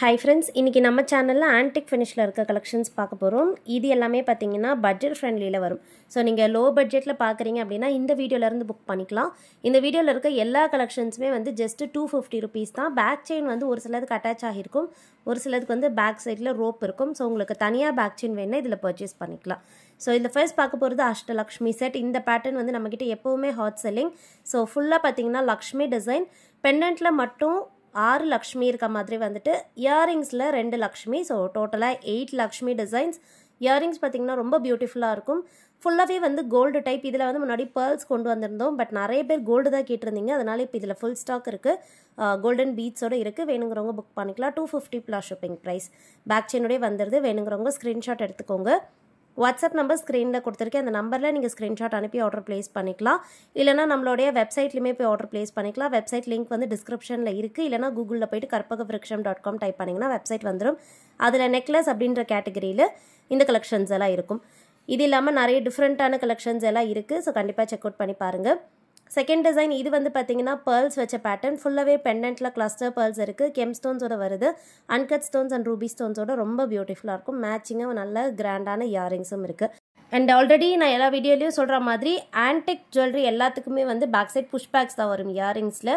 Hi friends, இன்னைக்கு நம்ம சேனல்ல ஆன்டிக் ஃபினிஷ்ல இருக்க கலெக்ஷன்ஸ் பார்க்க போறோம். இது எல்லாமே பாத்தீங்கன்னா பட்ஜெட் ஃப்ரெண்ட்லில வரும். சோ நீங்க லோ பட்ஜெட்ல பாக்குறீங்க அப்படினா இந்த வீடியோல இருந்து புக் பண்ணிக்கலாம். இந்த வீடியோல இருக்க எல்லா கலெக்ஷன்ஸ்மே வந்து just 250 rupees தான். பேக் செயின் வந்து ஒரு சிலதுக்கு அட்டாச் ஆகிருக்கும். ஒரு சிலதுக்கு வந்து பேக் சைடுல ரோப் இருக்கும். சோ உங்களுக்கு தனியா பேக் செயின் வேணும்னா இதுல பர்ச்சேஸ் பண்ணிக்கலாம். சோ இந்த ஃபர்ஸ்ட் பார்க்க போறது அஷ்டலக்ஷ்மி செட். இந்த பேட்டர்ன் வந்து நம்மகிட்ட எப்பவுமே ஹாட் செல்லிங். சோ ஃபுல்லா பாத்தீங்கன்னா லக்ஷ்மி டிசைன். பெண்டன்ட்ல மட்டும் 6 லக்ஷ்மி இருக்க மாதிரி வந்துட்டு இயரிங்ஸ்ல 2 லக்ஷ்மி. ஸோ டோட்டலாக 8 லக்ஷ்மி டிசைன்ஸ். இயரிங்ஸ் பார்த்தீங்கன்னா ரொம்ப பியூட்டிஃபுல்லாக இருக்கும். ஃபுல்லாகவே வந்து கோல்டு டைப். இதில் வந்து முன்னாடி பேர்ல்ஸ் கொண்டு வந்திருந்தோம். பட் நிறைய பேர் கோல்டு தான் கேட்டிருந்தீங்க. அதனால இப்போ இதில் ஃபுல் ஸ்டாக் இருக்குது. கோல்டன் பீட்ஸோட இருக்குது. வேணுங்கிறவங்க புக் பண்ணிக்கலாம். 250 ப்ளஸ் ஷிப்பிங் ப்ரைஸ். பேக் செயினோடய வந்துடுது. வேணுங்கிறவங்க ஸ்க்ரீன்ஷாட் எடுத்துக்கோங்க. வாட்ஸ்அப் நம்பர் ஸ்க்ரீனில் கொடுத்துருக்கேன். அந்த நம்பரில் நீங்கள் ஸ்க்ரீன்ஷாட் அனுப்பி ஆர்டர் ப்ளேஸ் பண்ணிக்கலாம். இல்லைனா நம்மளுடைய வெப்சைட்லையுமே போய் ஆர்டர் ப்ளேஸ் பண்ணிக்கலாம். வெப்சைட் லிங்க் வந்து டிஸ்கிரிப்ஷனில் இருக்குது. இல்லைனா கூகுளில் போயிட்டு karpagavriksham.com டைப் பண்ணிங்கன்னா வெப்சைட் வந்துடும். அதில் நெக்லஸ் அப்படின்ற கேட்டகரியில் இந்த கலெக்ஷன்ஸ் எல்லாம் இருக்கும். இது இல்லாமல் நிறைய டிஃப்ரெண்ட்டான கலெக்ஷன்ஸ் எல்லாம் இருக்குது. ஸோ கண்டிப்பாக செக் அவுட் பண்ணி பாருங்கள். செகண்ட் டிசைன் இது வந்து பார்த்தீங்கன்னா பேர்ல்ஸ் வச்ச பேட்டர்ன். ஃபுல்லாகவே பெண்டன்ட்டில் கிளஸ்டர் பேர்ல்ஸ் இருக்குது. கெம் ஸ்டோன்ஸோட வருது. அன்கட் ஸ்டோன்ஸ் அண்ட் ரூபி ஸ்டோன்ஸோட ரொம்ப பியூட்டிஃபுல்லாக இருக்கும். மேட்சிங்காக நல்ல கிராண்டான இயரிங்ஸும் இருக்குது. அண்ட் ஆல்ரெடி நான் எல்லா வீடியோலையும் சொல்கிற மாதிரி ஆன்டிக் ஜுவல்லரி எல்லாத்துக்குமே வந்து பேக் சைட் புஷ் பேக்ஸ் தான் வரும். இயரிங்ஸில்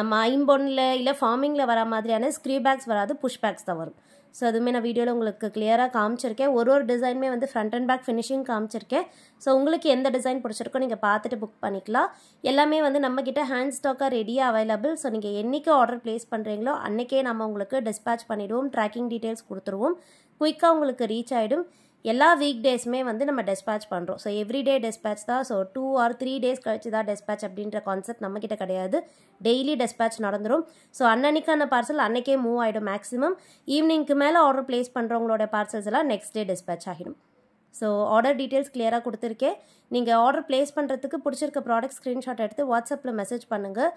நம்ம ஐம்பொன்னில் இல்லை ஃபார்மிங்கில் வர மாதிரியான ஸ்க்ரீ பேக்ஸ் வராது. புஷ் பேக்ஸ் தான் வரும். ஸோ அதுவுமே நான் வீடியோவில் உங்களுக்கு கிளியராக காமிச்சிருக்கேன். ஒரு டிசைனுமே வந்து ஃப்ரண்ட் அண்ட் பேக் ஃபினிஷிங் காமிச்சிருக்கேன். ஸோ உங்களுக்கு எந்த டிசைன் பிடிச்சிருக்கோ நீங்கள் பார்த்துட்டு புக் பண்ணிக்கலாம். எல்லாமே வந்து நம்மக்கிட்ட ஹேண்ட் ஸ்டாக்காக ரெடியாக அவைலபிள். ஸோ நீங்கள் என்றைக்கு ஆர்டர் ப்ளேஸ் பண்ணுறீங்களோ அன்றைக்கே நம்ம உங்களுக்கு டிஸ்பேச் பண்ணிவிடுவோம். ட்ராக்கிங் டீட்டெயில்ஸ் கொடுத்துருவோம். குயிக்காக உங்களுக்கு ரீச் ஆகிடும். எல்லா வீக் டேஸுமே வந்து நம்ம டிஸ்பேச் பண்ணுறோம். ஸோ எவ்ரிடே டிஸ்பேச் தான். ஸோ 2 or 3 days கழிச்சு தான் டிஸ்பேச் அப்படின்ற கான்செப்ட் நம்மக்கிட்ட கிடையாது. டெய்லி டிஸ்பேச் நடந்துடும். ஸோ அன்னன்னைக்கான பார்சல் அன்றைக்கே மூவ் ஆகிடும். மேக்ஸிமம் ஈவினிங்க்கு மேலே ஆர்டர் ப்ளேஸ் பண்ணுறவங்களோட பார்சல்ஸ் எல்லாம் நெக்ஸ்ட் டே டிஸ்பேச் ஆகிடும். ஸோ ஆர்டர் டீட்டெயில்ஸ் கிளியராக கொடுத்துருக்கேன். நீங்கள் ஆர்டர் ப்ளேஸ் பண்ணுறதுக்கு பிடிச்சிருக்க ப்ராடக்ட் ஸ்க்ரீன்ஷாட் எடுத்து வாட்ஸ்அப்பில் மெசேஜ் பண்ணுங்கள்.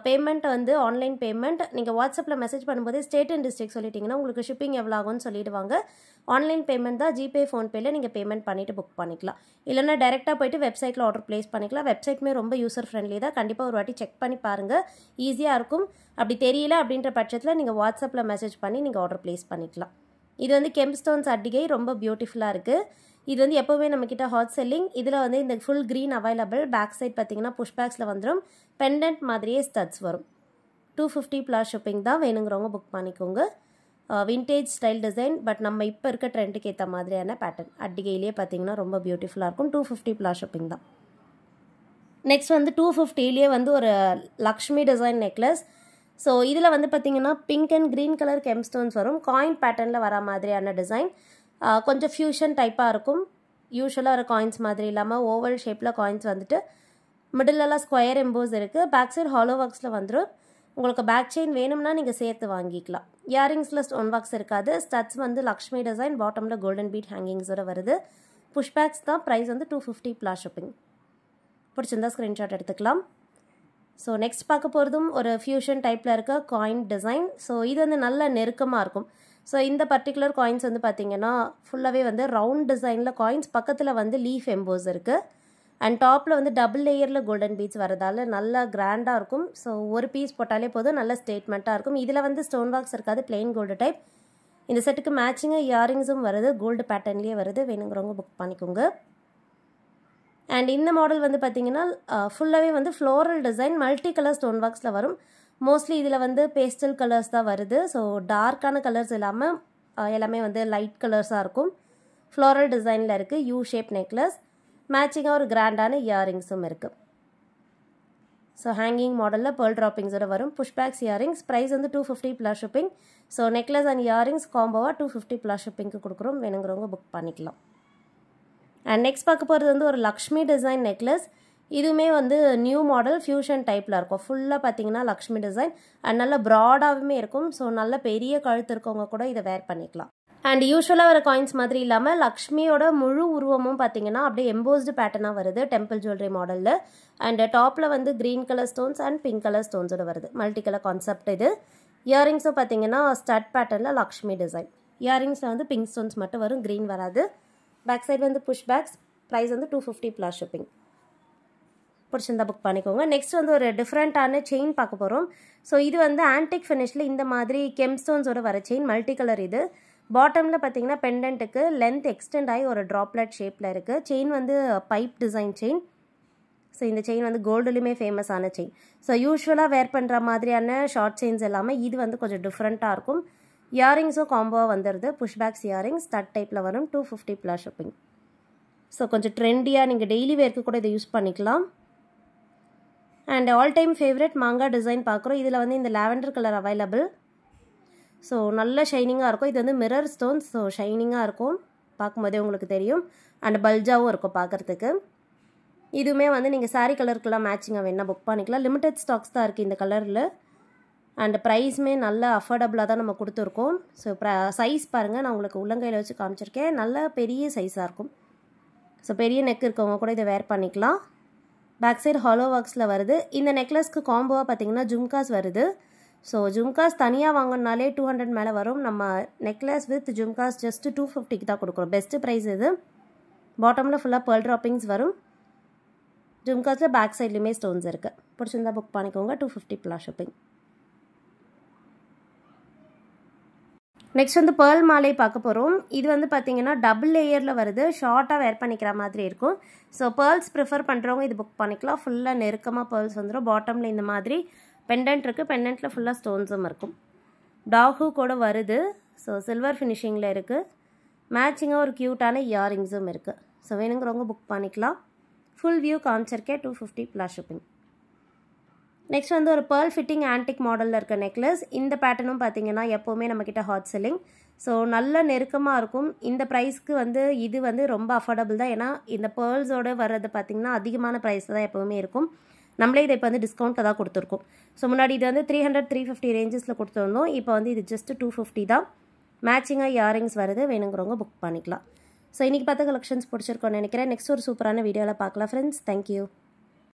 பேமெண்ட் வந்து ஆன்லைன் பேமெண்ட். நீங்கள் வாட்ஸ்அப்பில் மெசேஜ் பண்ணும்போதே ஸ்டேட் அண்ட் டிஸ்ட்ரிக்ட் சொல்லிட்டீங்கன்னா உங்களுக்கு ஷிப்பிங் எவ்வளோ ஆகும்னு சொல்லிடுவாங்க. ஆன்லைன் பேமெண்ட் தான். ஜிபே ஃபோன்பேயில் நீங்கள் பேமெண்ட் பண்ணிவிட்டு புக் பண்ணிக்கலாம். இல்லைனா டேரெக்டாக போய்ட்டு வெப்சைட்டில் ஆர்டர் ப்ளேஸ் பண்ணிக்கலாம். வெப்சைட்டுமே ரொம்ப யூசர் ஃப்ரெண்ட்லி தான். கண்டிப்பாக ஒரு வாட்டி செக் பண்ணி பாருங்கள். ஈஸியாக இருக்கும். அப்படி தெரியல அப்படின்ற பட்சத்தில் நீங்கள் வாட்ஸ்அப்பில் மெசேஜ் பண்ணி நீங்கள் ஆர்டர் ப்ளேஸ் பண்ணிக்கலாம். இது வந்து கெம் ஸ்டோன்ஸ் அட்டிகை ரொம்ப பியூட்டிஃபுல்லாக இருக்குது. இது வந்து எப்போவுமே நம்மக்கிட்ட ஹாட் செல்லிங். இதில் வந்து இந்த full green available. Back side பார்த்தீங்கன்னா புஷ் பேக்ஸில் வந்துடும். பெண்டன்ட் மாதிரியே ஸ்டட்ஸ் வரும். 250 ப்ளஸ் ஷிப்பிங் தான். வேணுங்கிறவங்க புக் பண்ணிக்கோங்க. Vintage style design. பட் நம்ம இப்போ இருக்க ட்ரெண்டுக்கு ஏற்ற மாதிரியான பேட்டர்ன். அட்டிகையிலே பார்த்தீங்கன்னா ரொம்ப பியூட்டிஃபுல்லாக இருக்கும். 250 ப்ளஸ் ஷிப்பிங் தான். நெக்ஸ்ட் வந்து 250லேயே வந்து ஒரு லக்ஷ்மி டிசைன் நெக்லஸ். ஸோ இதில் வந்து பார்த்தீங்கன்னா pink and green colour gem stones வரும். காயின் பேட்டர்னில் வர மாதிரியான டிசைன். கொஞ்சம் ஃபியூஷன் டைப்பாக இருக்கும். யூஸ்வலாக ஒரு காயின்ஸ் மாதிரி இல்லாமல் ஓவல் ஷேப்பில் காயின்ஸ் வந்துட்டு மிடிலெல்லாம் ஸ்கொயர் எம்போஸ் இருக்குது. பேக் சைடு ஹாலோ ஒர்க்ஸில் வந்துடும். உங்களுக்கு பேக் செயின் வேணும்னா நீங்கள் சேர்த்து வாங்கிக்கலாம். இயரிங்ஸில் ஸ்டோன் ஒர்க்ஸ் இருக்காது. ஸ்டட்ஸ் வந்து லக்ஷ்மி டிசைன். பாட்டமில் கோல்டன் பீட் ஹேங்கிங்ஸோட வருது. புஷ் பேக்ஸ் தான். ப்ரைஸ் வந்து 250 ப்ளஸ் ஷிப்பிங். பிடிச்சிருந்தா ஸ்க்ரீன்ஷாட் எடுத்துக்கலாம். ஸோ நெக்ஸ்ட் பார்க்க போகிறதும் ஒரு ஃபியூஷன் டைப்பில் இருக்க காயின் டிசைன். ஸோ இது வந்து நல்ல நெருக்கமாக இருக்கும். ஸோ இந்த பர்டிகுலர் காயின்ஸ் வந்து பார்த்தீங்கன்னா ஃபுல்லாகவே வந்து ரவுண்ட் டிசைனில் காயின்ஸ். பக்கத்தில் வந்து லீஃப் எம்போஸ் இருக்குது. அண்ட் டாப்பில் வந்து டபுள் லேயரில் கோல்டன் பீட்ஸ் வரதால நல்லா கிராண்டாக இருக்கும். ஸோ ஒரு பீஸ் போட்டாலே போதும். நல்ல ஸ்டேட்மெண்ட்டாக இருக்கும். இதில் வந்து ஸ்டோன் ஒர்க்ஸ் இருக்காது. Plain gold type. இந்த செட்டுக்கு மேட்சிங்காக இயரிங்ஸும் வருது. கோல்டு பேட்டர்ன்லேயே வருது. வேணுங்கிறவங்க புக் பண்ணிக்கோங்க. அண்ட் இந்த மாடல் வந்து பார்த்தீங்கன்னா ஃபுல்லாகவே வந்து floral design. Multi colour stone ஒர்க்ஸில் வரும். மோஸ்ட்லி இதில் வந்து பேஸ்டல் கலர்ஸ் தான் வருது. ஸோ டார்க்கான கலர்ஸ் இல்லாமல் எல்லாமே வந்து லைட் கலர்ஸாக இருக்கும். ஃப்ளோரல் டிசைனில் இருக்குது. U shape necklace. மேட்சிங்காக ஒரு கிராண்டான இயரிங்ஸும் இருக்குது. ஸோ ஹேங்கிங் மாடலில் பேர்ல் ட்ராப்பிங்ஸோட வரும். Push backs earrings. ப்ரைஸ் வந்து 250 plus shipping. So necklace and earrings காம்போவாக 250 ப்ளஸ் ஷிப்பிங்க்கு கொடுக்குறோம். வேணுங்கிறவங்க புக் பண்ணிக்கலாம். அண்ட் நெக்ஸ்ட் பார்க்க போகிறது வந்து ஒரு லக்ஷ்மி டிசைன் நெக்லஸ். இதுவுமே வந்து நியூ மாடல் ஃபியூஷன் டைப்பில் இருக்கும். ஃபுல்லாக பார்த்தீங்கன்னா லக்ஷ்மி டிசைன். அண்ட் நல்ல ப்ராடாகவுமே இருக்கும். ஸோ நல்ல பெரிய கழுத்து இருக்கவங்க கூட இதை வேர் பண்ணிக்கலாம். அண்ட் யூஸ்வலாக வர காயின்ஸ் மாதிரி இல்லாமல் லக்ஷ்மியோட முழு உருவமும் பார்த்தீங்கன்னா அப்படியே எம்போஸ்டு பேட்டர்னாக வருது. டெம்பிள் ஜுவல்லரி மாடலில். அண்ட் டாப்பில் வந்து green colour stones and pink colour ஸ்டோன்ஸோட வருது. மல்டி கலர் கான்செப்ட் இது. இயரிங்ஸும் பார்த்தீங்கன்னா ஸ்டட் பேட்டர்னில் லக்ஷ்மி டிசைன். இயரிங்ஸில் வந்து பிங்க் ஸ்டோன்ஸ் மட்டும் வரும். க்ரீன் வராது. பேக் சைடு வந்து புஷ் பேக்ஸ். ப்ரைஸ் வந்து 250 ப்ளஸ் ஷிப்பிங். பிடிச்சிருந்தா புக் பண்ணிக்கோங்க. நெக்ஸ்ட் வந்து ஒரு டிஃப்ரெண்ட்டான செயின் பார்க்க போகிறோம். ஸோ இது வந்து ஆன்டிக் ஃபினிஷில் இந்த மாதிரி கெம்ஸ்டோன்ஸோட வர செயின், மல்டி கலர். இது பாட்டமில் பார்த்தீங்கன்னா பெண்டன்ட்டுக்கு லென்த் எக்ஸ்டெண்ட் ஆகி ஒரு ட்ராப்லெட் ஷேப்பில் இருக்குது. செயின் வந்து பைப் டிசைன் செயின். ஸோ இந்த செயின் வந்து கோல்டுலையுமே ஃபேமஸான செயின். ஸோ யூஸ்வலாக வேர் பண்ணுற மாதிரியான ஷார்ட் செயின்ஸ் எல்லாமே இது வந்து கொஞ்சம் டிஃப்ரெண்ட்டாக இருக்கும். இயரிங்ஸும் காம்போவாக வந்துடுது. புஷ்பேக்ஸ் இயரிங்ஸ் ஸ்டட் டைப்பில் வரும். 250 + ஷிப்பிங். ஸோ கொஞ்சம் ட்ரெண்டியாக நீங்கள் டெய்லி வேர்க்கு கூட இதை யூஸ் பண்ணிக்கலாம். அண்ட் ஆல் டைம் ஃபேவரட் மாங்காய் டிசைன் பார்க்குறோம். இதில் வந்து இந்த லாவெண்டர் கலர் அவைலபிள். ஸோ நல்ல ஷைனிங்காக இருக்கும். இது வந்து மிரர் ஸ்டோன்ஸ். ஸோ ஷைனிங்காக இருக்கும், பார்க்கும்போதே உங்களுக்கு தெரியும். அண்ட் பல்ஜாவும் இருக்கும் பார்க்குறதுக்கு. இதுவுமே வந்து நீங்கள் சாரீ கலருக்கெல்லாம் மேட்சிங்காக வேணால் புக் பண்ணிக்கலாம். லிமிடெட் ஸ்டாக்ஸ் தான் இருக்குது இந்த கலரில். அண்ட் ப்ரைஸுமே நல்ல அஃபோர்டபுளாக தான் நம்ம கொடுத்துருக்கோம். ஸோ சைஸ் பாருங்கள், நான் உங்களுக்கு உள்ளங்கையில் வச்சு காமிச்சிருக்கேன். நல்ல பெரிய சைஸாக இருக்கும். ஸோ பெரிய நெக் இருக்கவங்க கூட இதை வேர் பண்ணிக்கலாம். பேக் சைடு ஹாலோ ஒர்க்ஸில் வருது. இந்த நெக்லஸ்க்கு காம்போவாக பார்த்தீங்கன்னா ஜும்காஸ் வருது. ஸோ ஜும்காஸ் தனியாக வாங்கினாலே 200 மேலே வரும். நம்ம நெக்லஸ் வித் ஜும்காஸ் ஜஸ்ட்டு 250க்கு தான் கொடுக்குறோம். பெஸ்ட்டு ப்ரைஸ் இது. பாட்டமில் ஃபுல்லாக பேர்ல் ட்ராப்பிங்ஸ் வரும். ஜும்காஸில் பேக் சைட்லேயுமே ஸ்டோன்ஸ் இருக்குது. பிடிச்சிருந்தா புக் பண்ணிக்கோங்க. 250 + ஷிப்பிங். நெக்ஸ்ட் வந்து பேர்ல் மாலை பார்க்க போகிறோம். இது வந்து பார்த்தீங்கன்னா டபுள் லேயரில் வருது. ஷார்ட்டாக வேர் பண்ணிக்கிற மாதிரி இருக்கும். ஸோ பேர்ல்ஸ் ப்ரிஃபர் பண்ணுறவங்க இது புக் பண்ணிக்கலாம். ஃபுல்லாக நெருக்கமாக பேர்ல்ஸ் வந்துடும். பாட்டமில் இந்த மாதிரி பெண்டன்ட் இருக்குது. பெண்டன்ட்டில் ஃபுல்லாக ஸ்டோன்ஸும் இருக்கும். டாகு கூட வருது. ஸோ சில்வர் ஃபினிஷிங்கில் இருக்குது. மேட்சிங்காக ஒரு க்யூட்டான இயரிங்ஸும் இருக்குது. ஸோ வேணுங்கிறவங்க புக் பண்ணிக்கலாம். ஃபுல் வியூ காமிச்சிருக்கேன். 250 + ஷிப்பிங். நெக்ஸ்ட் வந்து ஒரு பேர்ல் ஃபிட்டிங் ஆன்டிக் மாடலில் இருக்க நெக்லஸ். இந்த பேட்டர்னும் பார்த்தீங்கன்னா எப்போவுமே நம்மக்கிட்ட ஹாட் செல்லிங். ஸோ நல்ல நெருக்கமாக இருக்கும். இந்த ப்ரைஸ்க்கு வந்து இது வந்து ரொம்ப அஃபோர்டபுள் தான். ஏன்னா இந்த பேர்ல்ஸோடு வர்றது பார்த்திங்கன்னா அதிகமான ப்ரைஸ் தான் எப்போவுமே இருக்கும். நம்மளே இதை இப்போ வந்து டிஸ்கவுண்ட்டில் தான் கொடுத்துருக்கோம். ஸோ முன்னாடி இது வந்து 300-350 ரேஞ்சஸில் கொடுத்துருந்தோம். இப்போ வந்து இது ஜஸ்ட் 250 தான். மேட்சிங்காக இயரிங்ஸ் வருது. வேணுங்கிறவங்க புக் பண்ணிக்கலாம். ஸோ இன்றைக்கி பார்த்த கலெக்ஷன்ஸ் பிடிச்சிருக்கோன்னு நினைக்கிறேன். நெக்ஸ்ட் ஒரு சூப்பரான வீடியோவில் பார்க்கலாம் ஃப்ரெண்ட்ஸ். தேங்க்யூ.